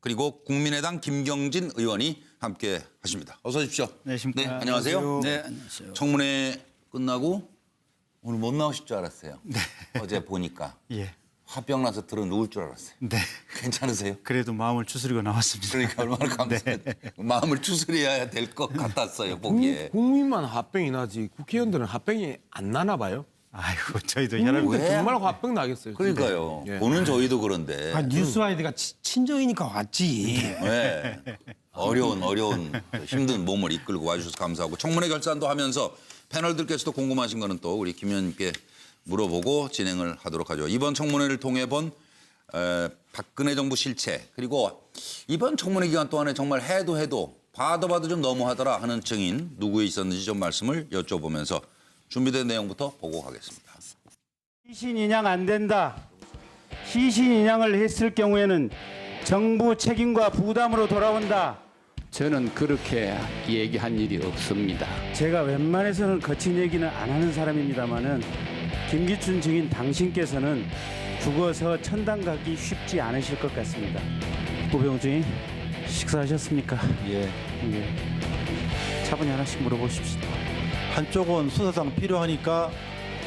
그리고 국민의당 김경진 의원이 함께 하십니다. 어서 오십시오. 네, 네, 안녕하세요. 네, 안녕하세요. 청문회 끝나고 오늘 못 나오실 줄 알았어요. 네. 어제 보니까 예. 화병 나서 들어 누울 줄 알았어요. 네. 괜찮으세요? 그래도 마음을 추스리고 나왔습니다. 그러니까 얼마나 감사해요. 마음을 추스려야 될 것 같았어요, 보기에. 국민만 화병이 나지 국회의원들은 화병이 안 나나 봐요. 아이고, 저희도 혈압 왜? 정말 화병 나겠어요. 진짜. 그러니까요. 예. 보는 저희도 그런데. 아, 뉴스와이드가 친정이니까 왔지. 네. 어려운 힘든 몸을 이끌고 와주셔서 감사하고 청문회 결산도 하면서 패널들께서도 궁금하신 거는 또 우리 김 의원님께 물어보고 진행을 하도록 하죠. 이번 청문회를 통해 본 박근혜 정부 실체 그리고 이번 청문회 기간 동안에 정말 해도 봐도 좀 너무하더라 하는 증인 누구에 있었는지 좀 말씀을 여쭤보면서 준비된 내용부터 보고 가겠습니다. 시신 인양 안 된다. 시신 인양을 했을 경우에는 정부 책임과 부담으로 돌아온다. 저는 그렇게 얘기한 일이 없습니다. 제가 웬만해서는 거친 얘기는 안 하는 사람입니다만은 김기춘 증인 당신께서는 죽어서 천당 가기 쉽지 않으실 것 같습니다. 우병우 증인 식사하셨습니까? 예. 차분히 하나씩 물어보십시오. 한쪽은 수사상 필요하니까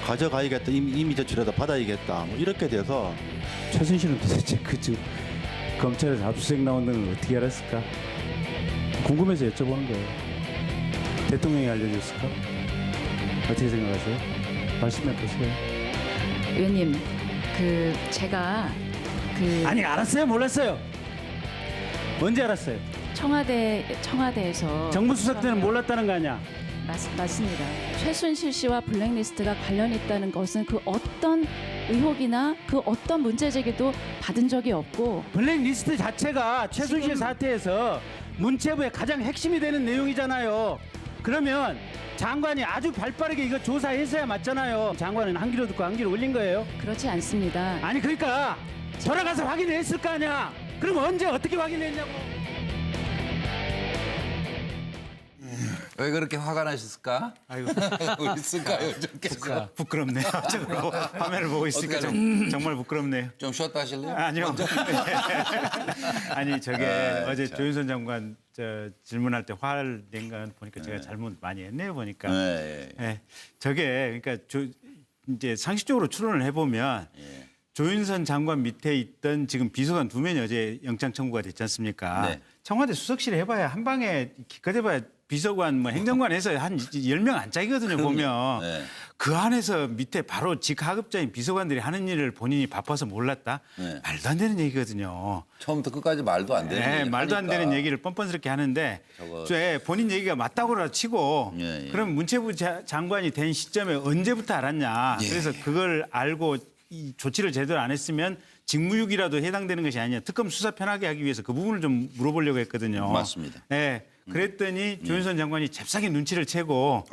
가져가야겠다. 이미 제출해다 받아야겠다. 뭐 이렇게 돼서 최순실은 도대체 지금 검찰에서 압수수색 나온 걸 어떻게 알았을까? 궁금해서 여쭤보는 거예요. 대통령이 알려줬을까? 어떻게 생각하세요? 말씀해 보세요. 의원님, 제가 아니 알았어요? 몰랐어요? 언제 알았어요? 청와대에서 정부 수석 때는 몰랐다는 거 아니야? 맞습니다. 최순실 씨와 블랙리스트가 관련 있다는 것은 그 어떤 의혹이나 그 어떤 문제 제기도 받은 적이 없고 블랙리스트 자체가 최순실 지금- 사태에서 문체부의 가장 핵심이 되는 내용이잖아요. 그러면 장관이 아주 발빠르게 이거 조사했어야 맞잖아요. 장관은 한 귀로 듣고 한 귀로 올린 거예요. 그렇지 않습니다. 아니 그러니까 돌아가서 확인을 했을 거 아니야. 그럼 언제 어떻게 확인했냐고. 왜 그렇게 화가 나셨을까? 아이고, 있을까요? 좋겠어요. 부끄럽네요. 저도 화면을 보고 있으니까 정말 부끄럽네요. 좀 쉬었다 하실래요? 아니요. 아니 저게 어제 조윤선 장관 질문할 때 화를 낸 건 보니까 제가 잘못 많이 했네요 보니까. 네. 예. 저게 그러니까 이제 상식적으로 추론을 해보면 예. 조윤선 장관 밑에 있던 지금 비서관 2명이 어제 영장 청구가 됐지 않습니까? 네. 청와대 수석실에 해봐야 한 방에 기껏 해봐야 비서관 뭐 행정관에서 한 10명 안 짜기거든요 보면. 네. 그 안에서 밑에 바로 직하급자인 비서관들이 하는 일을 본인이 바빠서 몰랐다? 네. 말도 안 되는 얘기거든요. 처음부터 끝까지 말도 안 되는 네, 얘기 말도 안 하니까. 되는 얘기를 뻔뻔스럽게 하는데 저거- 본인 얘기가 맞다고라 치고 예, 예. 그럼 문체부 장관이 된 시점에 언제부터 알았냐. 예. 그래서 그걸 알고 이 조치를 제대로 안 했으면 직무유기라도 해당되는 것이 아니냐. 특검 수사 편하게 하기 위해서 그 부분을 좀 물어보려고 했거든요. 맞습니다. 네. 그랬더니 조윤선 장관이 잽싸게 눈치를 채고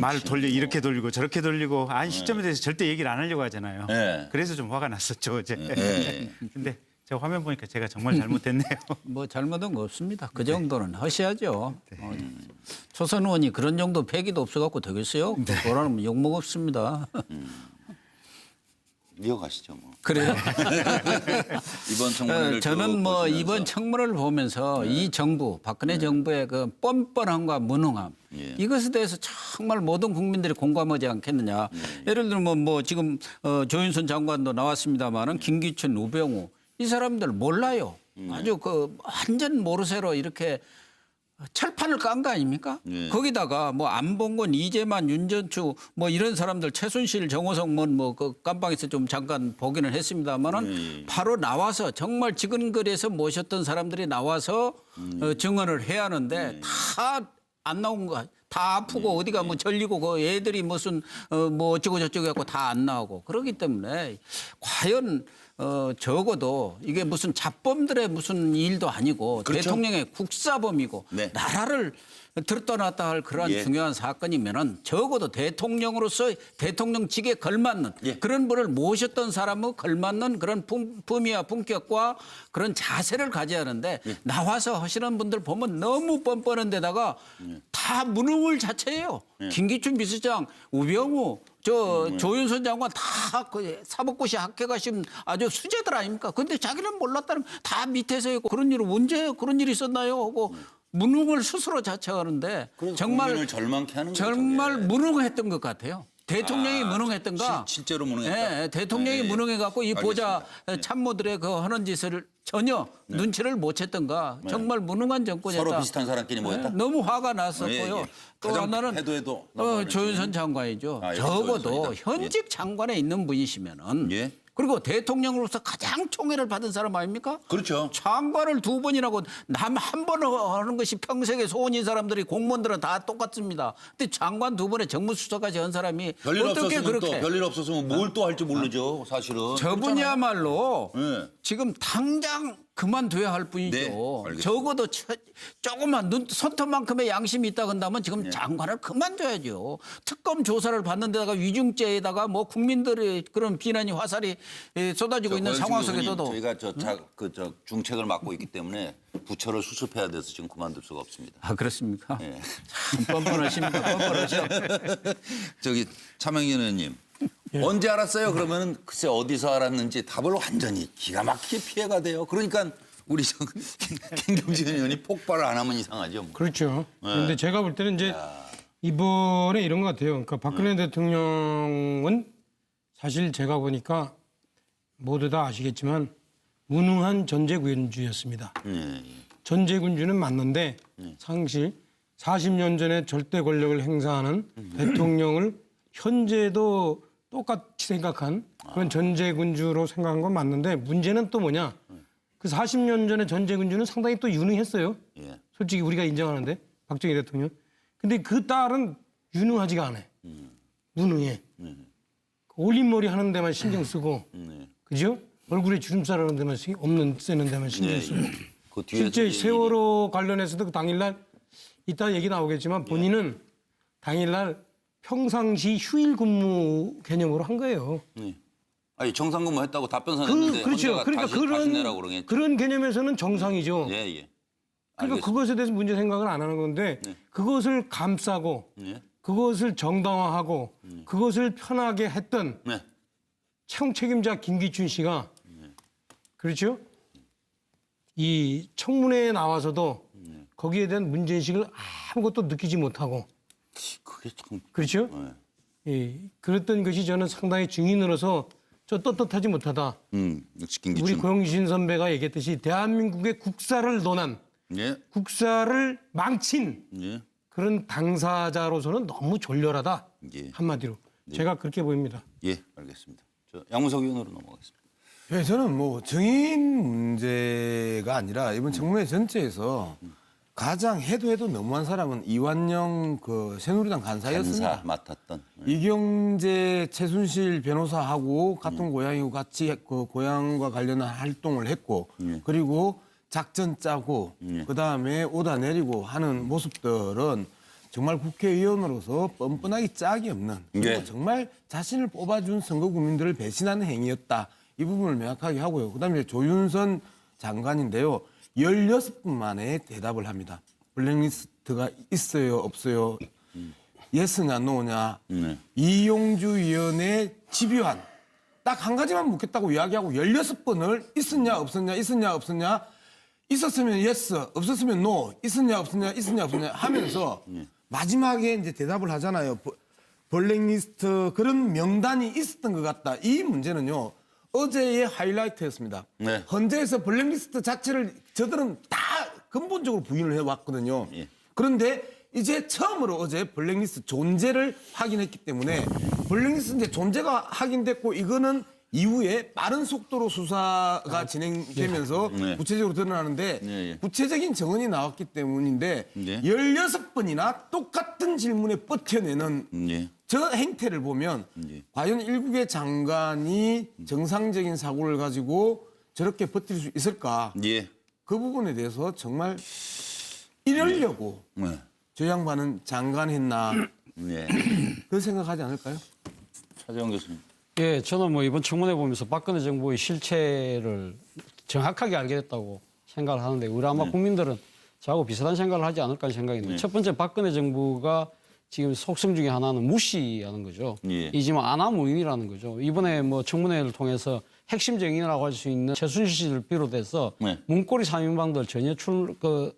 말을 돌려 이렇게 돌리고 저렇게 돌리고 시점에 대해서 절대 얘기를 안 하려고 하잖아요. 네. 그래서 좀 화가 났었죠 어제. 네. 근데 제가 화면 보니까 제가 정말 잘못했네요. 뭐 잘못한 거 없습니다. 그 정도는 하셔야죠. 초선 의원이 그런 정도 패기도 없어갖고 되겠어요? 뭐라면 욕먹었습니다. 이어가시죠 뭐. 그래요? 이번 청문회를 저는 뭐 보시면서. 이번 청문회를 보면서 이 정부, 박근혜 정부의 그 뻔뻔함과 무능함 예. 이것에 대해서 정말 모든 국민들이 공감하지 않겠느냐. 예를 들면 뭐 지금 조윤선 장관도 나왔습니다마는 김기춘, 우병우 이 사람들 몰라요. 아주 그 완전 모르쇠로 이렇게 철판을 깐 거 아닙니까? 예. 거기다가 뭐 안봉근, 이재만, 윤전추 뭐 이런 사람들 최순실, 정호성 그 깜방에서 좀 잠깐 보기는 했습니다만은 바로 나와서 정말 지근거리에서 모셨던 사람들이 나와서 증언을 해야 하는데 다 안 나온 거. 다 아프고 어디가 뭐 절리고 그 애들이 무슨 뭐 어쩌고 저쩌고 해갖고 다 안 나오고 그러기 때문에 과연 적어도 이게 무슨 잡범들의 무슨 일도 아니고 그렇죠. 대통령의 국사범이고 네. 나라를 들었다 놨다 할 그러한 예. 중요한 사건이면은 적어도 대통령으로서 대통령직에 걸맞는 예. 그런 분을 모셨던 사람의 걸맞는 그런 품위와 품격과 그런 자세를 가져야 하는데 나와서 하시는 분들 보면 너무 뻔뻔한 데다가 다 무능을 자체예요. 김기춘 비서장, 우병우, 조윤선 장관 다 그 사법고시 학회가신 아주 수재들 아닙니까? 근데 자기는 몰랐다는 다 밑에서 있고 그런 일은 언제 그런 일이 있었나요? 하고 무능을 스스로 자책하는데 정말 국민을 절망케 하는 거죠. 정말 무능했던 것 같아요. 대통령이 무능했던가? 실제로 무능했다. 예, 대통령이 네. 무능해갖고 이 보좌 알겠습니다. 참모들의 그 하는 짓을 전혀 눈치를 못 챘던가? 정말 무능한 정권이었다. 서로 비슷한 사람끼리 모였다. 너무 화가 났었고요. 예, 예. 또 가장 하나는 해도 조윤선 장관이죠. 아, 역시 적어도 조윤선이다. 현직 장관에 있는 분이시면은 예. 그리고 대통령으로서 가장 총애를 받은 사람 아닙니까? 그렇죠. 장관을 2번이나 하고 남 한 번 하는 것이 평생의 소원인 사람들이 공무원들은 다 똑같습니다. 근데 장관 2번에 정무수석까지 한 사람이 별일 어떻게 없었으면 그렇게 별일 없었으면 뭘 또 할지 모르죠. 사실은. 저분이야말로 예. 지금 당장 그만둬야 할 뿐이죠. 네, 알겠습니다. 적어도 조금만 손톱만큼의 양심이 있다 한다면 지금 장관을 그만둬야죠. 특검 조사를 받는 데다가 위중죄에다가 뭐 국민들의 그런 비난이 화살이 쏟아지고 있는 상황 속에서도 저희가 저 중책을 맡고 있기 때문에 부처를 수습해야 돼서 지금 그만둘 수가 없습니다. 아 그렇습니까? 예. 참 뻔뻔하십니다. 뻔뻔하죠. 저기 차명진 의원님 언제 알았어요? 그러면은 글쎄 어디서 알았는지 답을 완전히 기가 막히게 피해가 돼요. 그러니까 우리 김경진 의원이 폭발을 안 하면 이상하죠. 뭐. 그렇죠. 그런데 제가 볼 때는 이제 이번에 이런 것 같아요. 그러니까 박근혜 대통령은 사실 제가 보니까 모두 다 아시겠지만 무능한 전제군주였습니다. 전제군주는 맞는데 사실 40년 전에 절대 권력을 행사하는 대통령을 현재도 똑같이 생각한 그런 전제군주로 생각한 건 맞는데 문제는 또 뭐냐. 그 40년 전에 전제군주는 상당히 또 유능했어요. 예. 솔직히 우리가 인정하는데 박정희 대통령. 근데 그 딸은 유능하지가 않아. 무능해. 올림머리 하는 데만 신경 쓰고, 그죠? 얼굴에 주름살 하는 데만 없는 쓰는 데만 신경 쓰고. 그 뒤에서 실제 이제 세월호 관련해서도 그 당일날 이따 얘기 나오겠지만 본인은 당일날 평상시 휴일 근무 개념으로 한 거예요. 아니 정상근무 했다고 답변서 냈는데 그렇죠. 혼자가 그러니까 다시 내라고 그러겠죠. 그런 개념에서는 정상이죠. 예, 예. 그러니까 알겠습니다. 그것에 대해서 문제 생각을 안 하는 건데 그것을 감싸고 예. 그것을 정당화하고 그것을 편하게 했던 네. 채용 책임자 김기춘 씨가 그렇죠? 이 청문회에 나와서도 거기에 대한 문제의식을 아무것도 느끼지 못하고 그게 참 그렇죠? 예, 그랬던 것이 저는 상당히 증인으로서 저 떳떳하지 못하다. 역시 김기춘. 우리 고영신 선배가 얘기했듯이 대한민국의 국사를 논한 예. 국사를 망친 예. 그런 당사자로서는 너무 졸렬하다. 예. 한마디로. 제가 그렇게 보입니다. 예, 알겠습니다. 저 양무석 의원으로 넘어가겠습니다. 예, 저는 뭐 증인 문제가 아니라 이번 청문회 전체에서 가장 해도 너무한 사람은 이완영 그 새누리당 간사였습니다. 간사 맡았던. 이경재, 최순실 변호사하고 같은 고향이고 같이 그 고향과 관련한 활동을 했고 그리고 작전 짜고 그다음에 오다 내리고 하는 모습들은 정말 국회의원으로서 뻔뻔하기 짝이 없는 그리고 예. 정말 자신을 뽑아준 선거 국민들을 배신하는 행위였다. 이 부분을 명확하게 하고요. 그다음에 조윤선 장관인데요. 16분 만에 대답을 합니다. 블랙리스트가 있어요, 없어요? 예스냐, 노냐? 이용주 위원의 집요한 딱 한 가지만 묻겠다고 이야기하고 16번을 있었냐, 없었냐, 있었냐, 없었냐? 있었으면 예스, 없었으면 노, 있었냐, 없었냐, 있었냐, 없었냐 하면서 마지막에 이제 대답을 하잖아요. 블랙리스트 그런 명단이 있었던 것 같다. 이 문제는요. 어제의 하이라이트였습니다. 네. 헌재에서 블랙리스트 자체를 저들은 다 근본적으로 부인을 해왔거든요. 예. 그런데 이제 처음으로 어제 블랙리스트 존재를 확인했기 때문에 블랙리스트 이제 존재가 확인됐고 이거는 이후에 빠른 속도로 수사가 진행되면서 네. 구체적으로 드러나는데 예. 구체적인 정언이 나왔기 때문인데 예. 16번이나 똑같은 질문에 버텨내는 예. 저 행태를 보면 과연 일국의 장관이 정상적인 사고를 가지고 저렇게 버틸 수 있을까? 예. 그 부분에 대해서 정말 이러려고 네. 저 양반은 장관 했나 예. 그 생각하지 않을까요? 차재원 교수님. 예, 저는 뭐 이번 청문회 보면서 박근혜 정부의 실체를 정확하게 알게 됐다고 생각을 하는데 우리 아마 국민들은 저하고 비슷한 생각을 하지 않을까 생각이 있는데 첫 번째 박근혜 정부가 지금 속성 중에 하나는 무시하는 거죠. 예. 이 지금 안하무인이라는 거죠. 이번에 뭐 청문회를 통해서 핵심 증인이라고 할 수 있는 최순실 씨를 비롯해서 네. 문고리 3인방들 전혀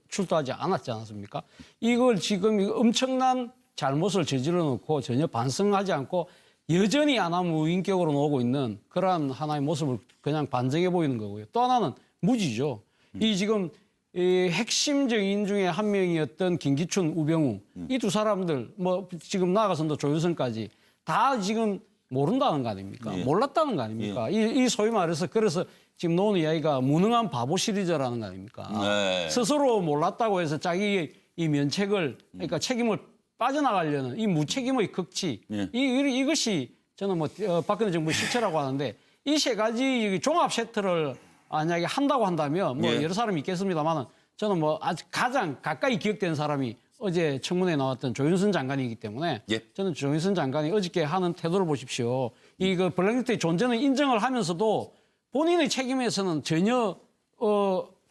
출두하지 않았지 않았습니까? 이걸 지금 엄청난 잘못을 저질러 놓고 전혀 반성하지 않고 여전히 안하무인격으로 나오고 있는 그러한 하나의 모습을 그냥 반증해 보이는 거고요. 또 하나는 무지죠. 이 지금 이 핵심 증인 중에 한 명이었던 김기춘, 우병우 이 두 사람들 뭐 지금 나아가서도 조윤선까지 다 지금 모른다는 거 아닙니까? 예. 몰랐다는 거 아닙니까? 이 소위 말해서 그래서 지금 나오는 이야기가 무능한 바보 시리즈라는 거 아닙니까? 네. 스스로 몰랐다고 해서 자기 이 면책을 그러니까 책임을 빠져나가려는 이 무책임의 극치 예. 이것이 저는 뭐 박근혜 정부의 실체라고 하는데 이 세 가지 종합 세트를 만약에 한다고 한다면 뭐 예. 여러 사람이 있겠습니다만은 저는 뭐 아주 가장 가까이 기억되는 사람이 어제 청문회에 나왔던 조윤선 장관이기 때문에 예. 저는 조윤선 장관이 어저께 하는 태도를 보십시오. 이거 블랙리스트의 존재는 인정을 하면서도 본인의 책임에서는 전혀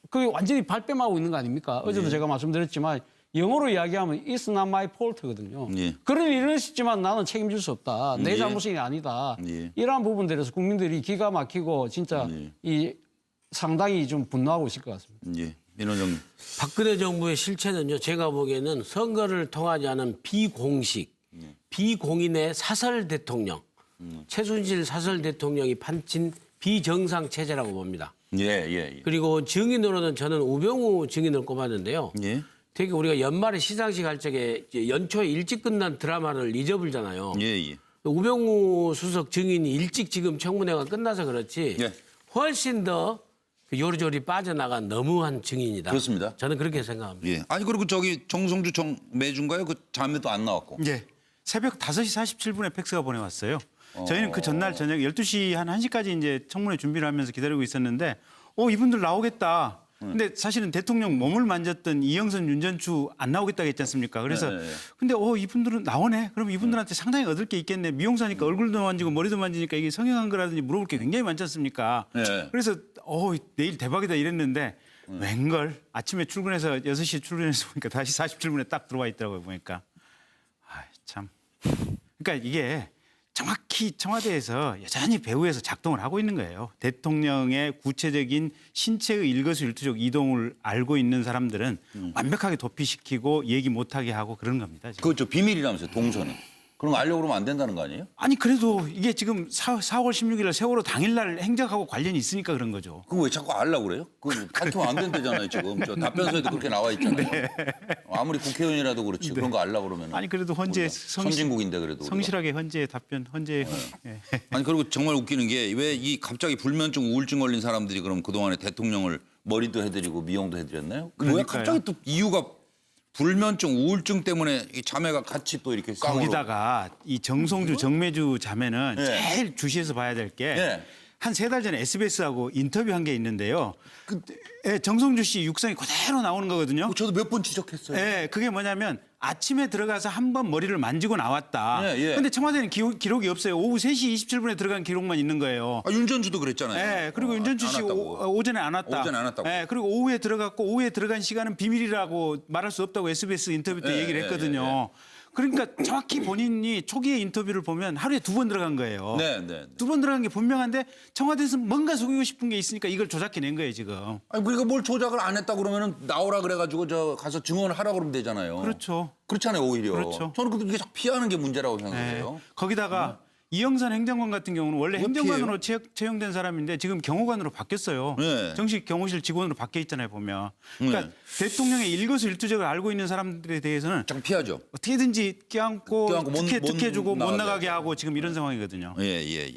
그게 완전히 발뺌하고 있는 거 아닙니까? 어제도 제가 말씀드렸지만 영어로 이야기하면 it's not my fault거든요. 예. 그런 일은 있지만 나는 책임질 수 없다. 내 예. 잘못이 아니다. 예. 이러한 부분들에서 국민들이 기가 막히고 진짜 이 상당히 좀 분노하고 있을 것 같습니다. 예. 민원정 박근혜 정부의 실체는요. 제가 보기에는 선거를 통하지 않은 비공식, 비공인의 사설 대통령, 최순실 사설 대통령이 판친 비정상 체제라고 봅니다. 예. 그리고 증인으로는 저는 우병우 증인을 꼽았는데요. 예. 되게 우리가 연말에 시상식 할 적에 이제 연초에 일찍 끝난 드라마를 잊어버리잖아요. 예. 우병우 수석 증인이 일찍 지금 청문회가 끝나서 그렇지 예. 훨씬 더 요리조리 빠져나간 너무한 증인이다. 그렇습니다. 저는 그렇게 생각합니다. 예. 아니 그리고 저기 정성주 매주인가요? 그 자매도 안 나왔고. 예. 새벽 5시 47분에 팩스가 보내왔어요. 저희는 그 전날 저녁 12시 한 1시까지 이제 청문회 준비를 하면서 기다리고 있었는데 이분들 나오겠다. 근데 사실은 대통령 몸을 만졌던 이영선, 윤전추 안 나오겠다고 했지 않습니까? 그래서 네. 근데 이분들은 나오네. 그럼 이분들한테 상당히 얻을 게 있겠네. 미용사니까 얼굴도 만지고 머리도 만지니까 이게 성형한 거라든지 물어볼 게 굉장히 많지 않습니까? 네. 그래서 내일 대박이다 이랬는데 웬걸 아침에 출근해서 6시에 출근해서 보니까 다시 47분에 딱 들어와 있더라고요. 보니까. 참. 그러니까 이게 정확히 청와대에서 여전히 배후에서 작동을 하고 있는 거예요. 대통령의 구체적인 신체의 일거수일투족 이동을 알고 있는 사람들은 완벽하게 도피시키고 얘기 못하게 하고 그런 겁니다. 지금. 그거 저 비밀이라면서요, 동선이. 그럼 알려고 그러면 안 된다는 거 아니에요? 아니 그래도 이게 지금 4월 16일 세월호 당일날 행적하고 관련이 있으니까 그런 거죠. 그거 왜 자꾸 알려고 그래요? 그거 밝히면 안 된다잖아요, 지금. 저 답변서에도 그렇게 나와 있잖아요. 아무리 국회의원이라도 그렇지 그런 거 알려고 그러면. 아니 그래도 헌재 선진국인데 그래도. 우리가. 성실하게 헌재 답변 헌재. 예. 아니 그리고 정말 웃기는 게 왜 이 갑자기 불면증 우울증 걸린 사람들이 그럼 그동안에 대통령을 머리도 해드리고 미용도 해드렸나요? 왜 그러니까요. 갑자기 또 이유가 불면증 우울증 때문에 이 자매가 같이 또 이렇게 쌍으로. 거기다가 이 정성주 정매주 자매는 예. 제일 주시해서 봐야 될 게 예. 한 3달 전에 SBS하고 인터뷰한 게 있는데요. 정성주 씨 육성이 그대로 나오는 거거든요. 저도 몇 번 지적했어요. 예, 그게 뭐냐면 아침에 들어가서 한 번 머리를 만지고 나왔다. 예. 근데 청와대는 기록이 없어요. 오후 3시 27분에 들어간 기록만 있는 거예요. 윤전주도 그랬잖아요. 예, 그리고 윤전주 씨 안 왔다고. 오전에 안 왔다. 오전에 안 왔다고. 예, 그리고 오후에 들어갔고 오후에 들어간 시간은 비밀이라고 말할 수 없다고 SBS 인터뷰 때 예, 얘기를 예, 했거든요. 그러니까 정확히 본인이 초기에 인터뷰를 보면 하루에 2번 들어간 거예요. 네. 2번 들어간 게 분명한데 청와대에서 뭔가 속이고 싶은 게 있으니까 이걸 조작해낸 거예요, 지금. 아니 우리가 뭘 조작을 안 했다 그러면은 나오라 그래가지고 저 가서 증언을 하라 그러면 되잖아요. 그렇죠. 그렇잖아요 오히려. 그렇죠. 저는 근데 이게 자꾸 피하는 게 문제라고 네. 생각해요. 거기다가 이영선 행정관 같은 경우는 원래 왜 행정관으로 채용된 사람인데 지금 경호관으로 바뀌었어요. 네. 정식 경호실 직원으로 바뀌어 있잖아요, 보면. 그러니까 대통령의 일거수일투족을 알고 있는 사람들에 대해서는 자꾸 피하죠. 어떻게든지 껴안고 못 특혜주고 못 나가게 나가게 하고 지금 이런 상황이거든요. 예.